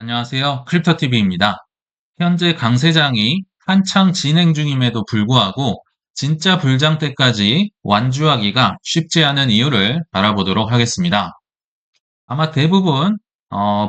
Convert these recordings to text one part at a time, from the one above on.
안녕하세요. 크립토TV입니다. 현재 강세장이 한창 진행 중임에도 불구하고 진짜 불장 때까지 완주하기가 쉽지 않은 이유를 알아보도록 하겠습니다. 아마 대부분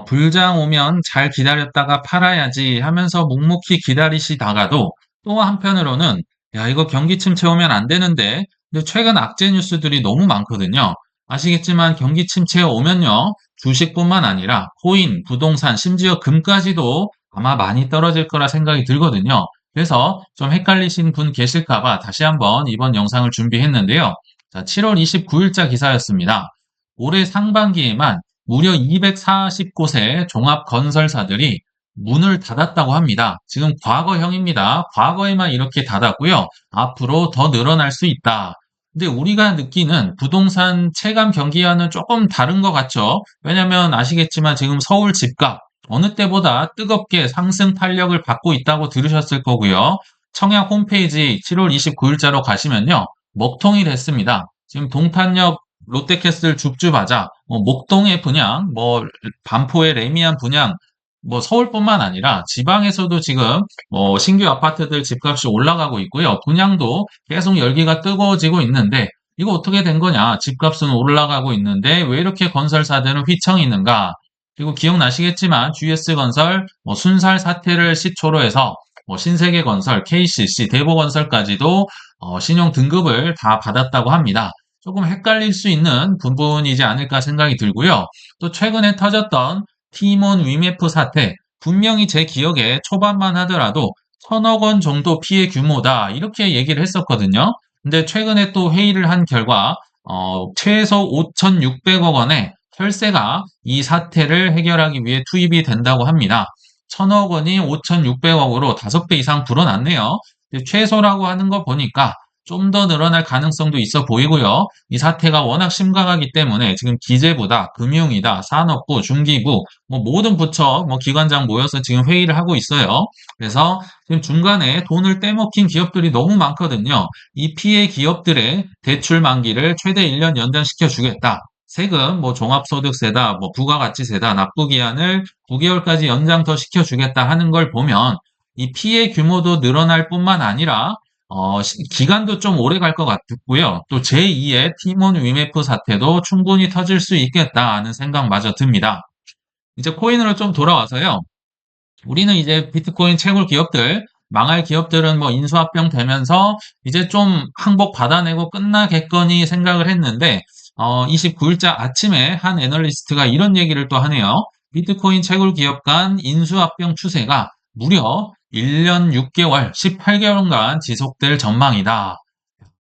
불장 오면 잘 기다렸다가 팔아야지 하면서 묵묵히 기다리시다가도 또 한편으로는 야, 이거 경기 침체 오면 안 되는데 근데 최근 악재 뉴스들이 너무 많거든요. 아시겠지만 경기 침체 오면요. 주식뿐만 아니라 코인, 부동산, 심지어 금까지도 아마 많이 떨어질 거라 생각이 들거든요. 그래서 좀 헷갈리신 분 계실까 봐 다시 한번 이번 영상을 준비했는데요. 자, 7월 29일자 기사였습니다. 올해 상반기에만 무려 240곳의 종합건설사들이 문을 닫았다고 합니다. 지금 과거형입니다. 과거에만 이렇게 닫았고요. 앞으로 더 늘어날 수 있다. 근데 우리가 느끼는 부동산 체감 경기와는 조금 다른 것 같죠? 왜냐면 아시겠지만 지금 서울 집값 어느 때보다 뜨겁게 상승 탄력을 받고 있다고 들으셨을 거고요. 청약 홈페이지 7월 29일자로 가시면요. 먹통이 됐습니다. 지금 동탄역 롯데캐슬 죽주바자, 목동의 분양, 반포의 레미안 분양, 서울뿐만 아니라 지방에서도 지금 신규 아파트들 집값이 올라가고 있고요. 분양도 계속 열기가 뜨거워지고 있는데 이거 어떻게 된 거냐? 집값은 올라가고 있는데 왜 이렇게 건설사들은 휘청이 있는가? 그리고 기억나시겠지만 GS건설 순살 사태를 시초로 해서 신세계건설, KCC, 대보건설까지도 신용 등급을 다 받았다고 합니다. 조금 헷갈릴 수 있는 부분이지 않을까 생각이 들고요. 또 최근에 터졌던 티몬 위메프 사태, 분명히 제 기억에 초반만 하더라도 1,000억 원 정도 피해 규모다 이렇게 얘기를 했었거든요. 근데 최근에 또 회의를 한 결과 최소 5,600억 원의 혈세가 이 사태를 해결하기 위해 투입이 된다고 합니다. 1,000억 원이 5,600억으로 5배 이상 불어났네요. 최소라고 하는 거 보니까 좀 더 늘어날 가능성도 있어 보이고요. 이 사태가 워낙 심각하기 때문에 지금 기재부다, 금융이다, 산업부, 중기부, 모든 부처, 기관장 모여서 지금 회의를 하고 있어요. 그래서 지금 중간에 돈을 떼먹힌 기업들이 너무 많거든요. 이 피해 기업들의 대출 만기를 최대 1년 연장시켜 주겠다. 세금, 종합소득세다, 부가가치세다, 납부기한을 9개월까지 연장 더 시켜주겠다 하는 걸 보면 이 피해 규모도 늘어날 뿐만 아니라 기간도 좀 오래 갈 것 같고요. 또 제2의 티몬 위메프 사태도 충분히 터질 수 있겠다 하는 생각마저 듭니다. 이제 코인으로 좀 돌아와서요. 우리는 이제 비트코인 채굴 기업들, 망할 기업들은 인수합병 되면서 이제 좀 항복 받아내고 끝나겠거니 생각을 했는데, 29일자 아침에 한 애널리스트가 이런 얘기를 또 하네요. 비트코인 채굴 기업 간 인수합병 추세가 무려 1년 6개월, 18개월간 지속될 전망이다.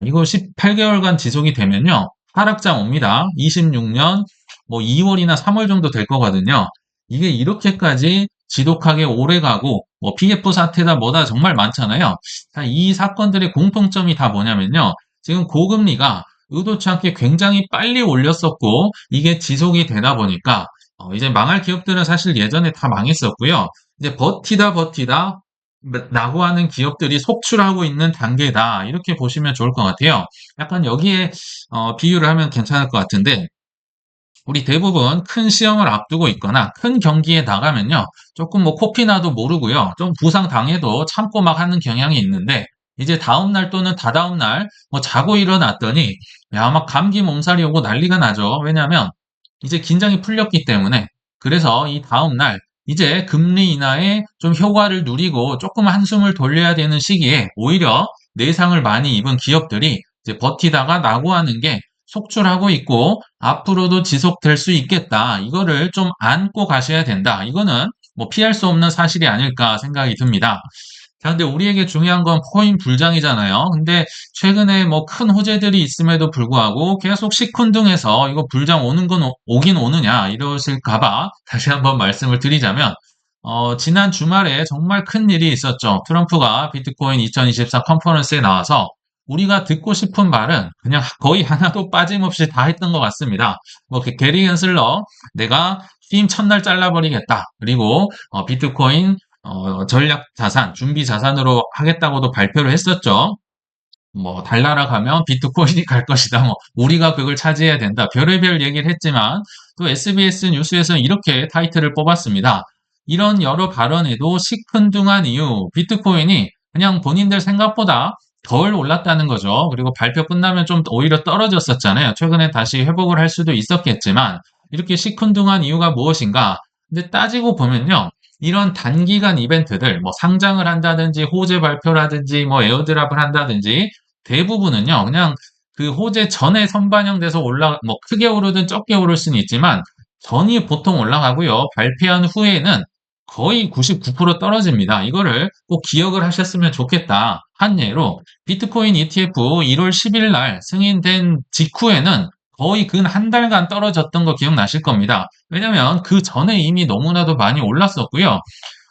이거 18개월간 지속이 되면요. 하락장 옵니다. 26년 2월이나 3월 정도 될 거거든요. 이게 이렇게까지 지독하게 오래 가고 PF 사태다 뭐다 정말 많잖아요. 자, 이 사건들의 공통점이 다 뭐냐면요. 지금 고금리가 의도치 않게 굉장히 빨리 올렸었고 이게 지속이 되다 보니까 이제 망할 기업들은 사실 예전에 다 망했었고요. 이제 버티다 라고 하는 기업들이 속출하고 있는 단계다. 이렇게 보시면 좋을 것 같아요. 약간 여기에 비유를 하면 괜찮을 것 같은데 우리 대부분 큰 시험을 앞두고 있거나 큰 경기에 나가면요. 조금 코피 나도 모르고요. 좀 부상 당해도 참고 막 하는 경향이 있는데 이제 다음날 또는 다다음날 자고 일어났더니 야, 막 감기 몸살이 오고 난리가 나죠. 왜냐하면 이제 긴장이 풀렸기 때문에 그래서 이 다음날 이제 금리 인하에 좀 효과를 누리고 조금 한숨을 돌려야 되는 시기에 오히려 내상을 많이 입은 기업들이 이제 버티다가 낙오하는 게 속출하고 있고 앞으로도 지속될 수 있겠다. 이거를 좀 안고 가셔야 된다. 이거는 피할 수 없는 사실이 아닐까 생각이 듭니다. 자, 근데 우리에게 중요한 건 코인 불장이잖아요. 근데 최근에 큰 호재들이 있음에도 불구하고 계속 시큰둥해서 이거 불장 오는 건 오긴 오느냐 이러실까봐 다시 한번 말씀을 드리자면 지난 주말에 정말 큰 일이 있었죠. 트럼프가 비트코인 2024 컨퍼런스에 나와서 우리가 듣고 싶은 말은 그냥 거의 하나도 빠짐없이 다 했던 것 같습니다. 게리 헨슬러 내가 팀 첫날 잘라버리겠다. 그리고 비트코인 전략 자산, 준비 자산으로 하겠다고도 발표를 했었죠. 달나라 가면 비트코인이 갈 것이다. 우리가 그걸 차지해야 된다. 별의별 얘기를 했지만 또 SBS 뉴스에서는 이렇게 타이틀을 뽑았습니다. 이런 여러 발언에도 시큰둥한 이유, 비트코인이 그냥 본인들 생각보다 덜 올랐다는 거죠. 그리고 발표 끝나면 좀 오히려 떨어졌었잖아요. 최근에 다시 회복을 할 수도 있었겠지만 이렇게 시큰둥한 이유가 무엇인가? 근데 따지고 보면요. 이런 단기간 이벤트들, 뭐 상장을 한다든지 호재 발표라든지 뭐 에어드랍을 한다든지 대부분은요. 그냥 그 호재 전에 선반영돼서 뭐 크게 오르든 적게 오를 수는 있지만 전이 보통 올라가고요. 발표한 후에는 거의 99% 떨어집니다. 이거를 꼭 기억을 하셨으면 좋겠다. 한 예로 비트코인 ETF 1월 10일 날 승인된 직후에는 거의 근 한 달간 떨어졌던 거 기억나실 겁니다. 왜냐면 그 전에 이미 너무나도 많이 올랐었고요.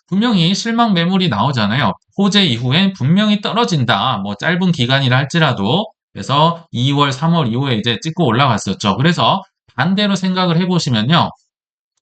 분명히 실망 매물이 나오잖아요. 호재 이후엔 분명히 떨어진다. 뭐 짧은 기간이라 할지라도. 그래서 2월, 3월 이후에 이제 찍고 올라갔었죠. 그래서 반대로 생각을 해보시면요.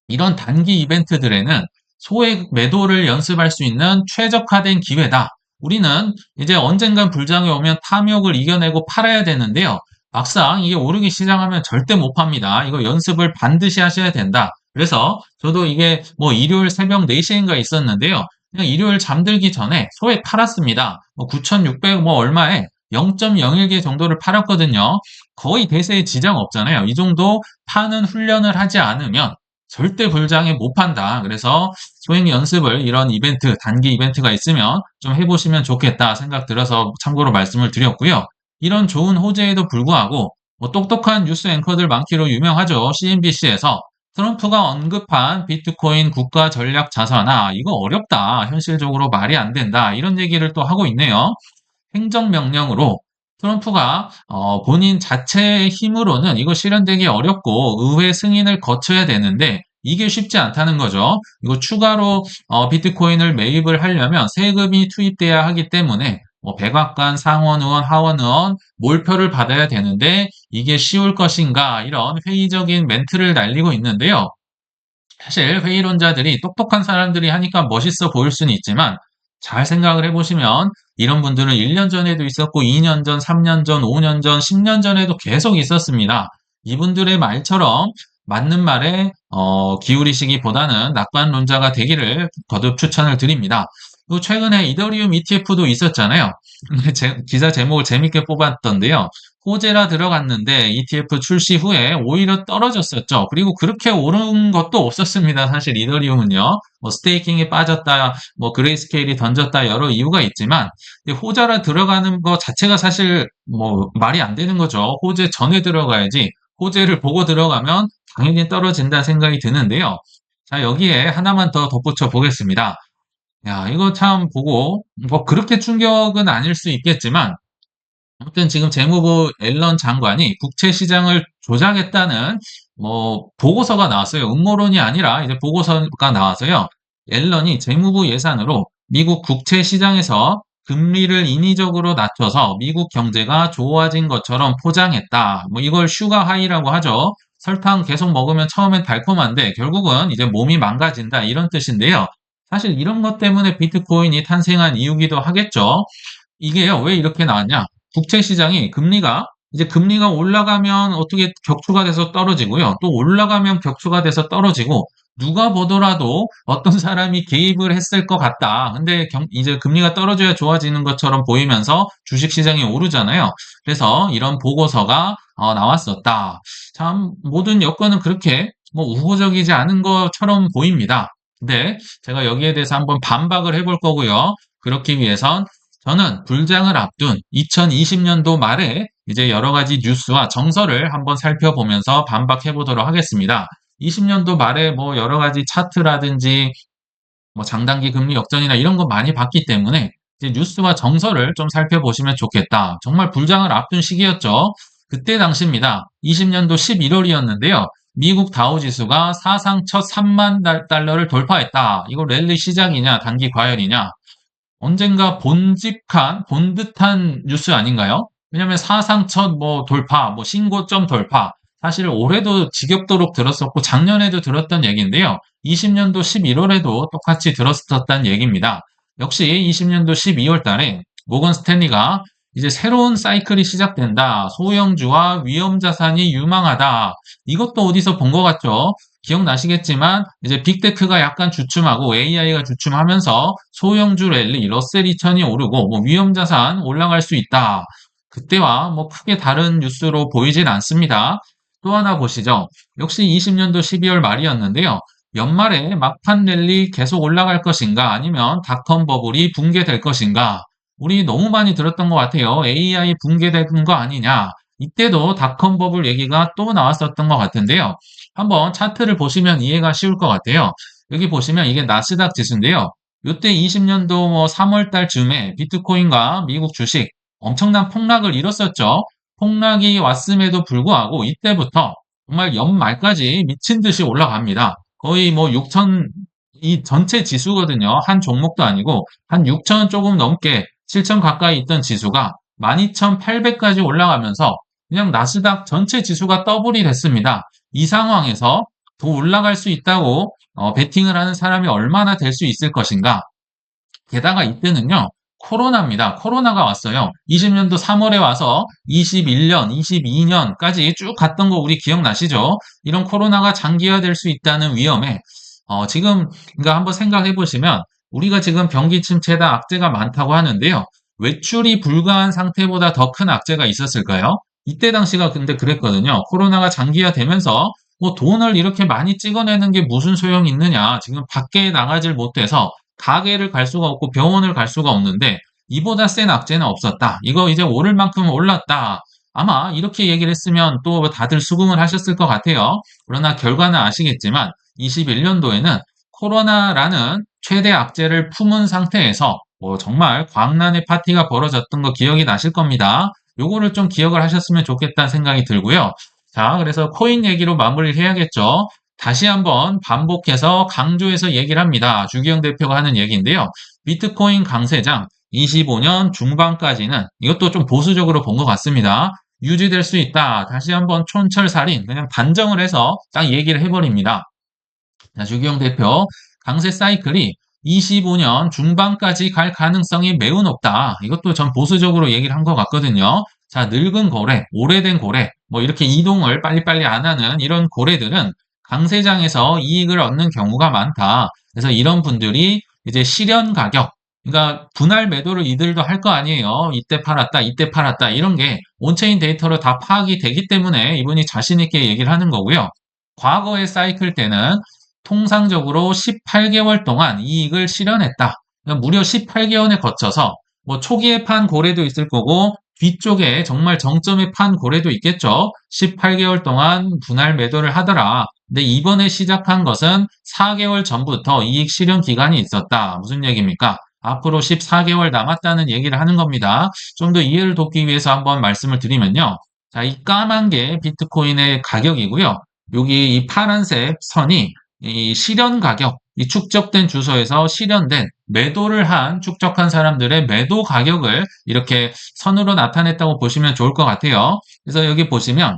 이런 단기 이벤트들에는 소액 매도를 연습할 수 있는 최적화된 기회다. 우리는 이제 언젠간 불장이 오면 탐욕을 이겨내고 팔아야 되는데요. 막상 이게 오르기 시작하면 절대 못 팝니다. 이거 연습을 반드시 하셔야 된다. 그래서 저도 이게 뭐 일요일 새벽 4시인가 있었는데요. 그냥 일요일 잠들기 전에 소액 팔았습니다. 뭐 9,600 뭐 얼마에 0.01개 정도를 팔았거든요. 거의 대세에 지장 없잖아요. 이 정도 파는 훈련을 하지 않으면 절대 불장에 못 판다. 그래서 소액 연습을 이런 이벤트, 단기 이벤트가 있으면 좀 해보시면 좋겠다 생각 들어서 참고로 말씀을 드렸고요. 이런 좋은 호재에도 불구하고 뭐 똑똑한 뉴스 앵커들 많기로 유명하죠. CNBC에서 트럼프가 언급한 비트코인 국가 전략 자산화 이거 어렵다. 현실적으로 말이 안 된다. 이런 얘기를 또 하고 있네요. 행정명령으로 트럼프가 본인 자체의 힘으로는 이거 실현되기 어렵고 의회 승인을 거쳐야 되는데 이게 쉽지 않다는 거죠. 이거 추가로 비트코인을 매입을 하려면 세금이 투입돼야 하기 때문에 뭐 백악관, 상원의원, 하원의원 몰표를 받아야 되는데 이게 쉬울 것인가 이런 회의적인 멘트를 날리고 있는데요. 사실 회의론자들이 똑똑한 사람들이 하니까 멋있어 보일 수는 있지만 잘 생각을 해보시면 이런 분들은 1년 전에도 있었고 2년 전, 3년 전, 5년 전, 10년 전에도 계속 있었습니다. 이분들의 말처럼 맞는 말에 기울이시기보다는 낙관론자가 되기를 거듭 추천을 드립니다. 그리고 최근에 이더리움 ETF도 있었잖아요. 기사 제목을 재밌게 뽑았던데요. 호재라 들어갔는데 ETF 출시 후에 오히려 떨어졌었죠. 그리고 그렇게 오른 것도 없었습니다. 사실 이더리움은요. 뭐 스테이킹에 빠졌다, 뭐 그레이스케일이 던졌다 여러 이유가 있지만 호재라 들어가는 것 자체가 사실 뭐 말이 안 되는 거죠. 호재 전에 들어가야지. 호재를 보고 들어가면 당연히 떨어진다 생각이 드는데요. 자, 여기에 하나만 더 덧붙여 보겠습니다. 야, 이거 참 보고 뭐 그렇게 충격은 아닐 수 있겠지만 아무튼 지금 재무부 앨런 장관이 국채 시장을 조작했다는 뭐 보고서가 나왔어요. 음모론이 아니라 이제 보고서가 나와서요. 앨런이 재무부 예산으로 미국 국채 시장에서 금리를 인위적으로 낮춰서 미국 경제가 좋아진 것처럼 포장했다. 뭐 이걸 슈가 하이라고 하죠. 설탕 계속 먹으면 처음엔 달콤한데 결국은 이제 몸이 망가진다 이런 뜻인데요. 사실 이런 것 때문에 비트코인이 탄생한 이유기도 하겠죠. 이게요, 왜 이렇게 나왔냐? 국채 시장이 금리가 올라가면 어떻게 격추가 돼서 떨어지고요. 또 올라가면 격추가 돼서 떨어지고 누가 보더라도 어떤 사람이 개입을 했을 것 같다. 근데 이제 금리가 떨어져야 좋아지는 것처럼 보이면서 주식 시장이 오르잖아요. 그래서 이런 보고서가 나왔었다. 참 모든 여건은 그렇게 뭐 우호적이지 않은 것처럼 보입니다. 근데 제가 여기에 대해서 한번 반박을 해볼 거고요. 그렇기 위해선 저는 불장을 앞둔 2020년도 말에 이제 여러 가지 뉴스와 정서를 한번 살펴보면서 반박해 보도록 하겠습니다. 20년도 말에 뭐 여러 가지 차트라든지 뭐 장단기 금리 역전이나 이런 거 많이 봤기 때문에 이제 뉴스와 정서를 좀 살펴보시면 좋겠다. 정말 불장을 앞둔 시기였죠. 그때 당시입니다. 20년도 11월이었는데요. 미국 다우지수가 사상 첫 3만 달러를 돌파했다. 이거 랠리 시작이냐, 단기 과열이냐? 언젠가 본 듯한 뉴스 아닌가요? 왜냐면 사상 첫 뭐 돌파, 뭐 신고점 돌파. 사실 올해도 지겹도록 들었었고 작년에도 들었던 얘기인데요. 20년도 11월에도 똑같이 들었었던 얘기입니다. 역시 20년도 12월 달에 모건 스탠리가 이제 새로운 사이클이 시작된다. 소형주와 위험 자산이 유망하다. 이것도 어디서 본 것 같죠? 기억나시겠지만 이제 빅테크가 약간 주춤하고 AI가 주춤하면서 소형주 랠리, 러셀 2000이 오르고 뭐 위험 자산 올라갈 수 있다. 그때와 뭐 크게 다른 뉴스로 보이진 않습니다. 또 하나 보시죠. 역시 20년도 12월 말이었는데요. 연말에 막판 랠리 계속 올라갈 것인가 아니면 닷컴 버블이 붕괴될 것인가 우리 너무 많이 들었던 것 같아요. AI 붕괴되는 거 아니냐. 이때도 닷컴 버블 얘기가 또 나왔었던 것 같은데요. 한번 차트를 보시면 이해가 쉬울 것 같아요. 여기 보시면 이게 나스닥 지수인데요. 이때 20년도 뭐 3월 달 즈음에 비트코인과 미국 주식 엄청난 폭락을 이뤘었죠. 폭락이 왔음에도 불구하고 이때부터 정말 연말까지 미친 듯이 올라갑니다. 거의 뭐 6천, 이 전체 지수거든요. 한 종목도 아니고 한 6천 조금 넘게 7천 가까이 있던 지수가 12,800까지 올라가면서 그냥 나스닥 전체 지수가 더블이 됐습니다. 이 상황에서 더 올라갈 수 있다고 베팅을 하는 사람이 얼마나 될 수 있을 것인가. 게다가 이때는요. 코로나입니다. 코로나가 왔어요. 20년도 3월에 와서 21년, 22년까지 쭉 갔던 거 우리 기억나시죠? 이런 코로나가 장기화될 수 있다는 위험에 지금 그러니까 한번 생각해 보시면 우리가 지금 경기 침체다 악재가 많다고 하는데요. 외출이 불가한 상태보다 더 큰 악재가 있었을까요? 이때 당시가 근데 그랬거든요. 코로나가 장기화되면서 뭐 돈을 이렇게 많이 찍어내는 게 무슨 소용이 있느냐. 지금 밖에 나가질 못해서 가게를 갈 수가 없고 병원을 갈 수가 없는데 이보다 센 악재는 없었다. 이거 이제 오를 만큼 올랐다. 아마 이렇게 얘기를 했으면 또 다들 수긍을 하셨을 것 같아요. 그러나 결과는 아시겠지만 21년도에는 코로나라는 최대 악재를 품은 상태에서 뭐 정말 광란의 파티가 벌어졌던 거 기억이 나실 겁니다. 요거를 좀 기억을 하셨으면 좋겠다는 생각이 들고요. 자, 그래서 코인 얘기로 마무리를 해야겠죠. 다시 한번 반복해서 강조해서 얘기를 합니다. 주기영 대표가 하는 얘기인데요. 비트코인 강세장 25년 중반까지는 이것도 좀 보수적으로 본 것 같습니다. 유지될 수 있다. 다시 한번 촌철살인 그냥 단정을 해서 딱 얘기를 해버립니다. 자, 주기영 대표 강세 사이클이 25년 중반까지 갈 가능성이 매우 높다. 이것도 전 보수적으로 얘기를 한 것 같거든요. 자, 늙은 고래, 오래된 고래, 뭐 이렇게 이동을 빨리빨리 안 하는 이런 고래들은 강세장에서 이익을 얻는 경우가 많다. 그래서 이런 분들이 이제 실현 가격, 그러니까 분할 매도를 이들도 할 거 아니에요. 이때 팔았다, 이때 팔았다, 이런 게 온체인 데이터로 다 파악이 되기 때문에 이분이 자신 있게 얘기를 하는 거고요. 과거의 사이클 때는 통상적으로 18개월 동안 이익을 실현했다. 그러니까 무려 18개월에 거쳐서 뭐 초기에 판 고래도 있을 거고 뒤쪽에 정말 정점에 판 고래도 있겠죠. 18개월 동안 분할 매도를 하더라. 근데 이번에 시작한 것은 4개월 전부터 이익 실현 기간이 있었다. 무슨 얘기입니까? 앞으로 14개월 남았다는 얘기를 하는 겁니다. 좀 더 이해를 돕기 위해서 한번 말씀을 드리면요. 자, 이 까만 게 비트코인의 가격이고요. 여기 이 파란색 선이 이 실현 가격, 이 축적된 주소에서 실현된 매도를 한 축적한 사람들의 매도 가격을 이렇게 선으로 나타냈다고 보시면 좋을 것 같아요. 그래서 여기 보시면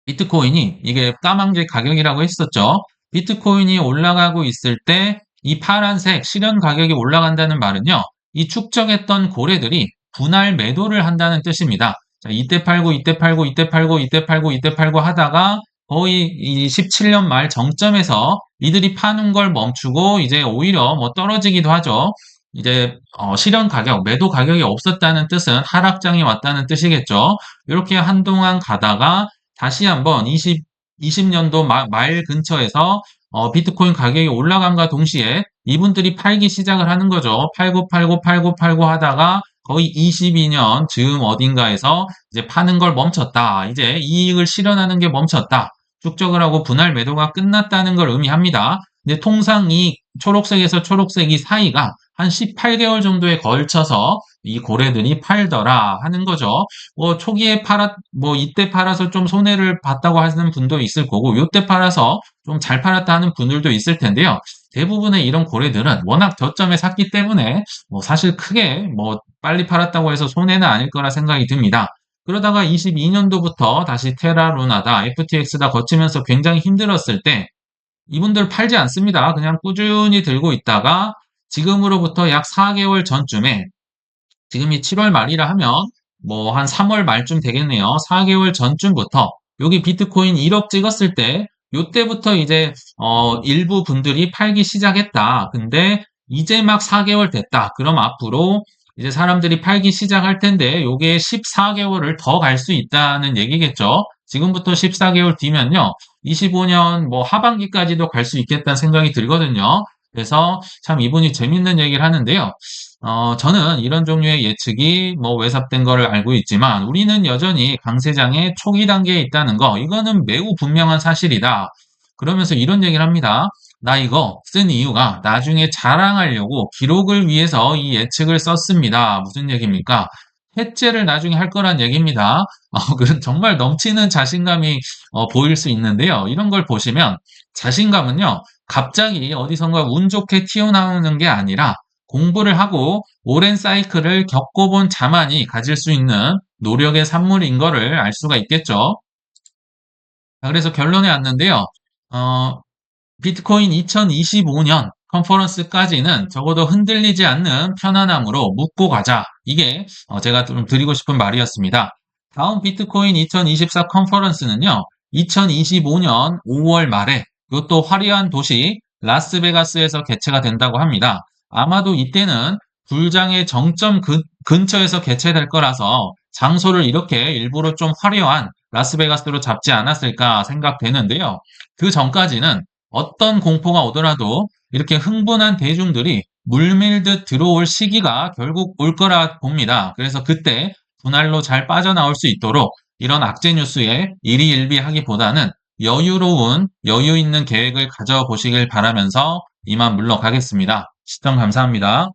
비트코인이 이게 까만게 가격이라고 했었죠. 비트코인이 올라가고 있을 때 이 파란색 실현 가격이 올라간다는 말은요. 이 축적했던 고래들이 분할 매도를 한다는 뜻입니다. 자, 이때 팔고 이때 팔고 이때 팔고 이때 팔고 이때 팔고 하다가 거의 이 17년 말 정점에서 이들이 파는 걸 멈추고 이제 오히려 뭐 떨어지기도 하죠. 이제 실현 가격, 매도 가격이 없었다는 뜻은 하락장이 왔다는 뜻이겠죠. 이렇게 한동안 가다가 다시 한번 20년도 말 근처에서 비트코인 가격이 올라감과 동시에 이분들이 팔기 시작을 하는 거죠. 팔고 팔고 팔고 팔고 하다가 거의 22년 즈음 어딘가에서 이제 파는 걸 멈췄다. 이제 이익을 실현하는 게 멈췄다. 축적을 하고 분할 매도가 끝났다는 걸 의미합니다. 근데 통상 이 초록색에서 초록색이 사이가 한 18개월 정도에 걸쳐서 이 고래들이 팔더라 하는 거죠. 초기에 뭐 이때 팔아서 좀 손해를 봤다고 하시는 분도 있을 거고, 요때 팔아서 좀 잘 팔았다 하는 분들도 있을 텐데요. 대부분의 이런 고래들은 워낙 저점에 샀기 때문에 뭐 사실 크게 뭐 빨리 팔았다고 해서 손해는 아닐 거라 생각이 듭니다. 그러다가 22년도부터 다시 테라루나다, FTX다 거치면서 굉장히 힘들었을 때 이분들 팔지 않습니다. 그냥 꾸준히 들고 있다가 지금으로부터 약 4개월 전쯤에 지금이 7월 말이라 하면 뭐 한 3월 말쯤 되겠네요. 4개월 전쯤부터 여기 비트코인 1억 찍었을 때 요때부터 이제 일부 분들이 팔기 시작했다. 근데 이제 막 4개월 됐다. 그럼 앞으로 이제 사람들이 팔기 시작할 텐데 요게 14개월을 더 갈 수 있다는 얘기겠죠. 지금부터 14개월 뒤면요. 25년 뭐 하반기까지도 갈 수 있겠다는 생각이 들거든요. 그래서 참 이분이 재밌는 얘기를 하는데요. 저는 이런 종류의 예측이 뭐 외삽된 거를 알고 있지만 우리는 여전히 강세장의 초기 단계에 있다는 거, 이거는 매우 분명한 사실이다. 그러면서 이런 얘기를 합니다. 나 이거 쓴 이유가 나중에 자랑하려고 기록을 위해서 이 예측을 썼습니다. 무슨 얘기입니까? 해체를 나중에 할 거란 얘기입니다. 그 정말 넘치는 자신감이 보일 수 있는데요. 이런 걸 보시면 자신감은요, 갑자기 어디선가 운 좋게 튀어나오는 게 아니라 공부를 하고 오랜 사이클을 겪어본 자만이 가질 수 있는 노력의 산물인 거를 알 수가 있겠죠. 자, 그래서 결론에 왔는데요. 어, 비트코인 2025년 컨퍼런스까지는 적어도 흔들리지 않는 편안함으로 묵고 가자. 이게 제가 좀 드리고 싶은 말이었습니다. 다음 비트코인 2024 컨퍼런스는요. 2025년 5월 말에 이것도 화려한 도시 라스베가스에서 개최가 된다고 합니다. 아마도 이때는 불장의 정점 근처에서 개최될 거라서 장소를 이렇게 일부러 좀 화려한 라스베가스로 잡지 않았을까 생각되는데요. 그 전까지는 어떤 공포가 오더라도 이렇게 흥분한 대중들이 물밀듯 들어올 시기가 결국 올 거라 봅니다. 그래서 그때 분할로 잘 빠져나올 수 있도록 이런 악재 뉴스에 일희일비하기보다는 여유로운, 여유 있는 계획을 가져보시길 바라면서 이만 물러가겠습니다. 시청 감사합니다.